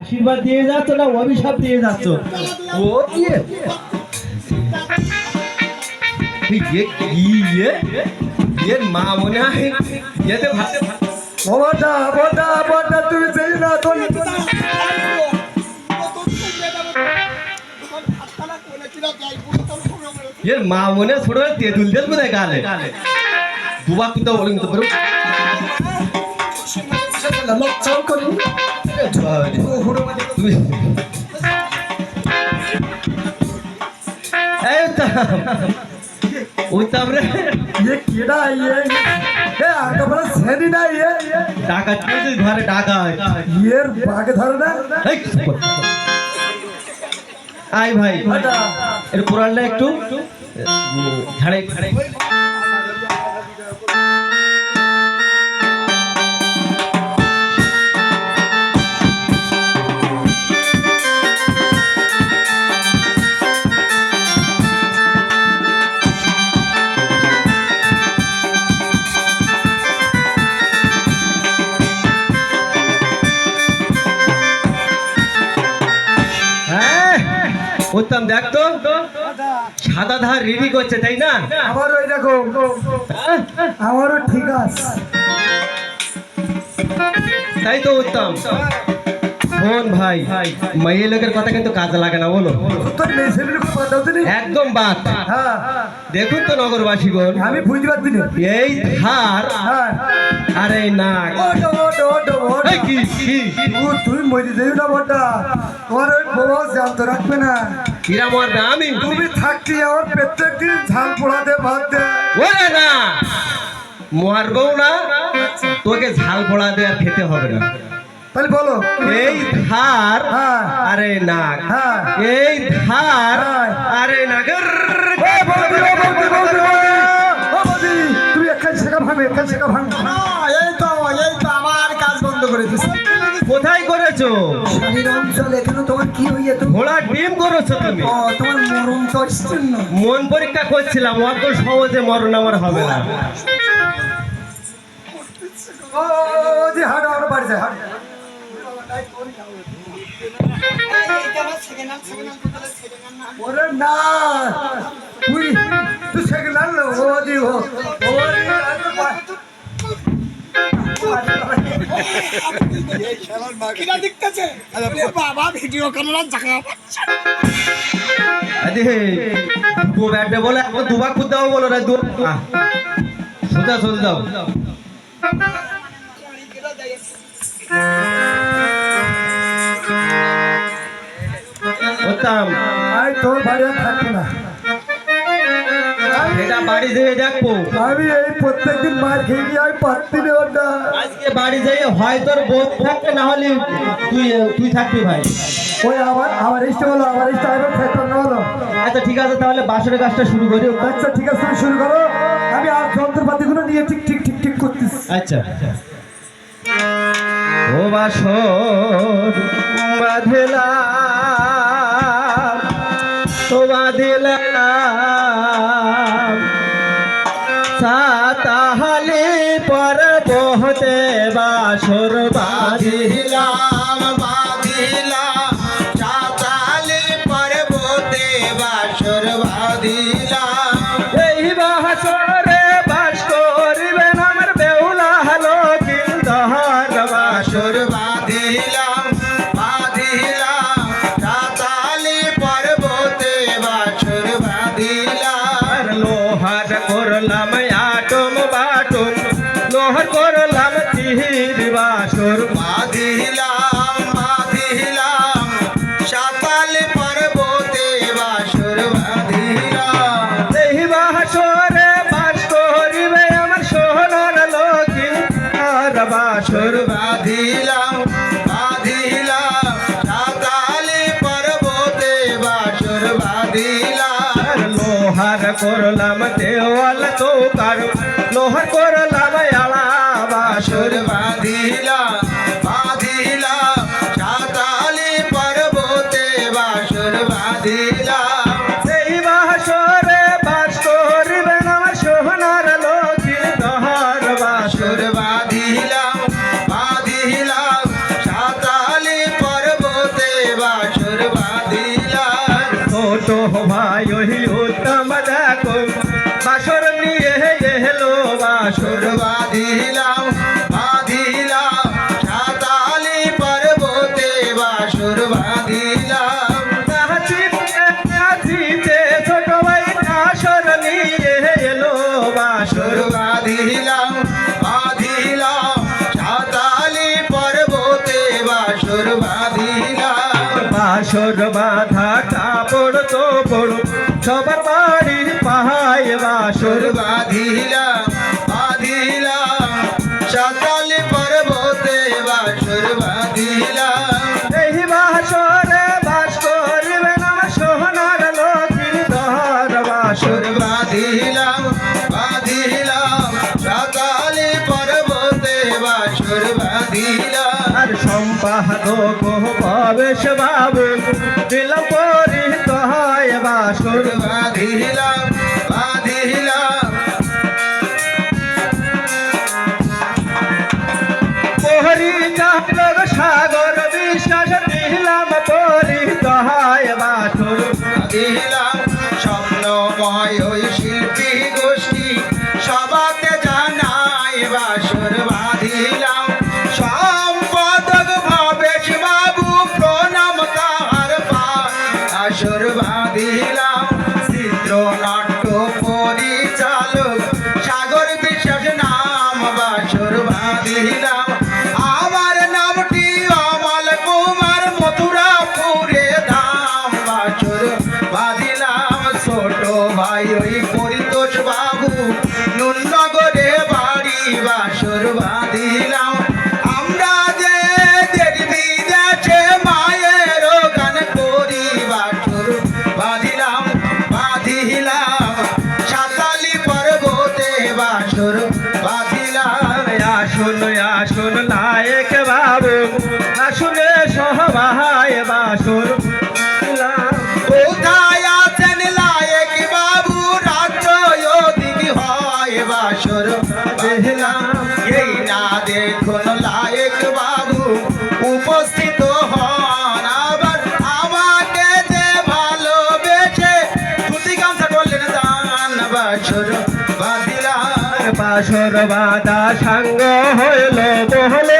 আশীর্বাদ দিয়ে যাচ্ছ না অভিশাপ দিয়ে যাচ্ছ? ও দিয়ে এর মা মনে হয় এতে ভাতে বড়া বড়া বড়া তুমি যেই না তো এর মা মনে ছোট তেঁতুল দেব কোথায় গালে দুবা কুতা বলে নিতে পারো লক্ষণ করুন তুমি এই উত্তম রে ये केड़ा ये आगे बड़ा सेनी ना ये টাকা তুই ঘরে টাকা ये बाग धरना আই ভাই এর পুরানটা একটু ঝাড়াই ঝাড়াই উত্তম দেখ তো সাদা ধার রিডি করছে তাই না আমার ওই দেখো আমারও ঠিক আছে তাই তো উত্তম শোন ভাই মেয়ে লোকের কথা কিন্তু কাজে লাগে না বলো তোর মেসেজের খুব পাঠাও তো একদম বাদ হ্যাঁ দেখুন তো নগরবাসীগণ আমি বুঝতে পারছি না এই ধার হ্যাঁ আরে নাক ওটো ওটো ওটো ওটো এই কি কি তুই মরে যাই না বড়া তোমার ওই বাবা জানতে রাখবে না কিরা মরবে আমি তুমি থাকতে আমার প্রত্যেক দিন ঝাল পোড়াতে ভাত দে ওরে না মারবো না তোকে ঝাল পোড়া দিয়ে আর খেতে হবে না তাহলে বলো এই ধার হ্যাঁ আরে নাক হ্যাঁ এই ধার হ্যাঁ। আরে নাগর তুমি একখান শেখা ভাঙবে একখান শেখা ভাঙ এই তো আমার কাজ বন্ধ করে দিচ্ছে কোথায় করেছো শরীর অঞ্চল এখানে তোমার কি হইয়া তুমি ঘোড়া ডিম করেছো তুমি তোমার মরণ তো আসছে না মন পরীক্ষা করছিলাম অত সহজে মরণ আমার হবে না ও যে হাঁটো আমার বাড়ি যায় হাঁটো ওরে না তুই সেকেন্ড আনলো ও দি ও বাবা ভিডিও ক্যামেরা দেখা দু ব্যাটে বলে দুবার খুদ দাও বলো না সোজা সোজা দাও উত্তম আই তোর বাড়ি আর থাকবো না এটা বাড়ি যেয়ে দেখবো আমি এই প্রত্যেকদিন মার খেয়ে গিয়ে আমি পারতি না ওটা আজকে বাড়ি যেয়ে হয় তোর বোধ থাকবে না হলে তুই থাকবি ভাই ওই আমার ইষ্ট হলো আমার ইষ্ট আইবার খেতাম না হলো আচ্ছা ঠিক আছে তাহলে বাসরের কাজটা শুরু করি আচ্ছা ঠিক আছে তুমি শুরু করো আমি আর যন্ত্রপাতিগুলো নিয়ে ঠিক ঠিক ঠিক ঠিক করতেছি আচ্ছা ও বাসর বাঁধলাম তো বাঁধলাম সাতাহালি পর বহতে বাসর বাঁধিলাম বাঁধিলাম সাতাহালি পর বহতে বাসর বাঁধিলাম এই বাসরে বাস করিবেন আমার বেহুলা হলো কিন্তু বাসর বাঁধিলাম বাঁধিলাম সাতাহালি পর্বতে বাসর বাঁধিলাম লোহার করলাম আটম বাটম লোহার করলাম তিহির বাসর বাঁধিলাম বাঁধিলাম সাতাহালি পর্বতে বাসর বাঁধিলাম এই বাসরে বাস করিবে আমার সোনার লক্ষ্মী আর বাসর বাঁধিলাম বাঁধিলাম সাতাহালি পর্বতে বাসর বাঁধিলাম লোহার করলাম দেওয়াল চৌকার লোহার করলাম আলা বাসর বাঁধিলাম বাঁধিলাম সাতাহালি পর্বতে বাসর বাঁধিলাম সেই বাসরে বাস করিবেন আমার সোনার লক্ষ্মী দহার বাসর বাঁধিলাম বাঁধিলাম সাতাহালি পর্বতে বাসর বাঁধিলাম নাচিতে ছোট ভাই আসর নিয়ে এলো বাসর বাসর বাঁধিলাম বাঁধিলাম সাতালি পর্বতে বাসর বাঁধিলাম বাসর বাঁধা কাপড় তো পড় সবার বাড়ি পাহায় বাসর বাসর বাঁধিলাম বাঁধিলাম সাতালি পর্বতে বাসর বাঁধিলাম এই বাসরে বাস করিবে না সোহনার লক্ষ্মী ধর বাসর বাসর বাঁধিলাম বাঁধিলাম সাতালি পর্বতে বাসর বাঁধিলাম আর সম্পাদক প্রবেশ বাবু দিলাম পরিত হয় বাসর বাঁধিলাম বাঁধিলাম পরিচালক সাগর বিশ্বাস দিলাম পরিত হয় বাসর বাঁধিলাম স্বপ্নময় ওই শিল্পী গোষ্ঠী সবাতে জানাই বাসর বাঁধিলাম সম্পাদক ভবেশ বাবু প্রণাম তাহার বাসর বাঁধিলাম চিত্রনাট্য পরিচালক সাগর বিশ্বাস নাম বাসর বাঁধিলাম আমার নামটি অমল কুমার মথুরাপুরে ধাম বাসর বাঁধিলাম ছোট ভাই ওই পরিতোষ বাবু নুনগরে বাড়ি বাসর বাঁধিলাম আমরা যে দেশ বিদেশে মায়ের গান করি বাসর বাঁধিলাম বাঁধিলাম সাতালি পর্বতে বাসর বাঁধিলাম আসুন আসুন নায়ক বাবু আসুনে সহবায় বাসর কোথায় আছেন লায়েক বাবু রাজ্য অধিক হয় বাসর বাঁধিলাম এই না দেখুন লায়েক বাবু উপস্থিত হন আবার আমাকে যে ভালোবেসে ধুতি গামছা করলেন দান বাসর বাঁধিলাম বাসর বাদা সাঙ্গ হইল বহলে